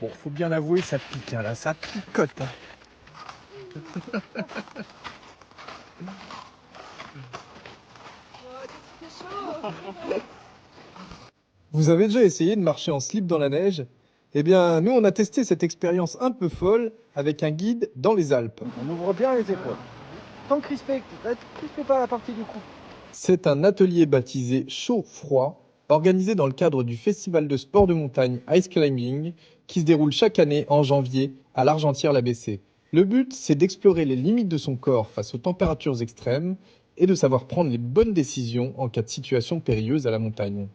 Bon, faut bien avouer, ça pique, hein, là, ça picote. Hein. Vous avez déjà essayé de marcher en slip dans la neige? Eh bien, nous, on a testé cette expérience un peu folle avec un guide dans les Alpes. On ouvre bien les épaules. Tant que crispez pas la partie du cou. C'est un atelier baptisé Chaud-Froid, organisé dans le cadre du festival de sport de montagne Ice Climbing, qui se déroule chaque année en janvier à l'Argentière-la-Bessée. Le but, c'est d'explorer les limites de son corps face aux températures extrêmes et de savoir prendre les bonnes décisions en cas de situation périlleuse à la montagne.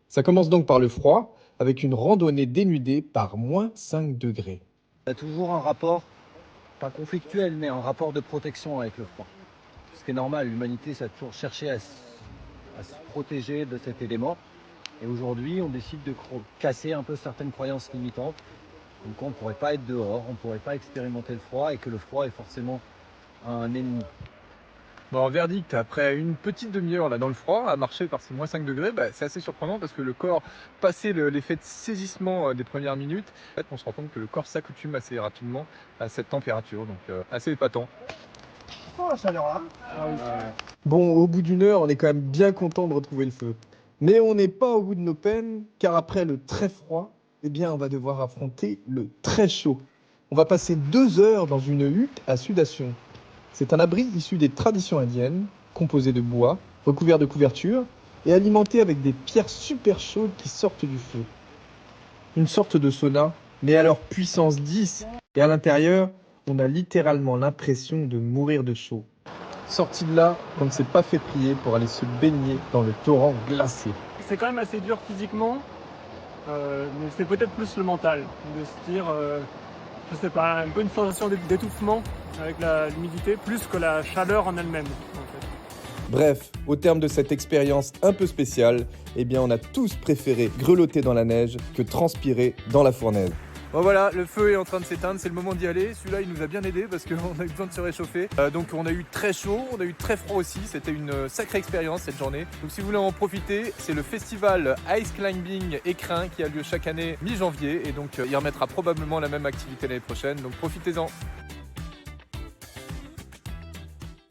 Ça commence donc par le froid, avec une randonnée dénudée par -5 degrés. Il y a toujours un rapport, pas conflictuel, mais un rapport de protection avec le froid. Ce qui est normal, l'humanité ça a toujours cherché à se protéger de cet élément. Et aujourd'hui, on décide de casser un peu certaines croyances limitantes. Donc on ne pourrait pas être dehors, on ne pourrait pas expérimenter le froid et que le froid est forcément un ennemi. Bon, verdict, après une petite demi-heure là dans le froid, à marcher par ces -5 degrés, c'est assez surprenant parce que le corps, passé l'effet de saisissement des premières minutes, en fait, on se rend compte que le corps s'accoutume assez rapidement à cette température, donc assez épatant. Oh la chaleur là. Bon, au bout d'une heure, on est quand même bien content de retrouver le feu. Mais on n'est pas au bout de nos peines, car après le très froid, eh bien, on va devoir affronter le très chaud. On va passer 2 heures dans une hutte à sudation. C'est un abri issu des traditions indiennes, composé de bois, recouvert de couvertures et alimenté avec des pierres super chaudes qui sortent du feu. Une sorte de sauna, mais à leur puissance 10. Et à l'intérieur, on a littéralement l'impression de mourir de chaud. Sorti de là, on ne s'est pas fait prier pour aller se baigner dans le torrent glacé. C'est quand même assez dur physiquement, mais c'est peut-être plus le mental, de se dire, je sais pas, un peu une sensation d'étouffement avec l'humidité, plus que la chaleur en elle-même. En fait. Bref, au terme de cette expérience un peu spéciale, eh bien on a tous préféré grelotter dans la neige que transpirer dans la fournaise. Bon voilà, le feu est en train de s'éteindre, c'est le moment d'y aller. Celui-là, il nous a bien aidé parce qu'on a eu besoin de se réchauffer. Donc on a eu très chaud, on a eu très froid aussi. C'était une sacrée expérience cette journée. Donc si vous voulez en profiter, c'est le festival Ice Climbing Écrin qui a lieu chaque année mi-janvier. Et donc il remettra probablement la même activité l'année prochaine. Donc profitez-en.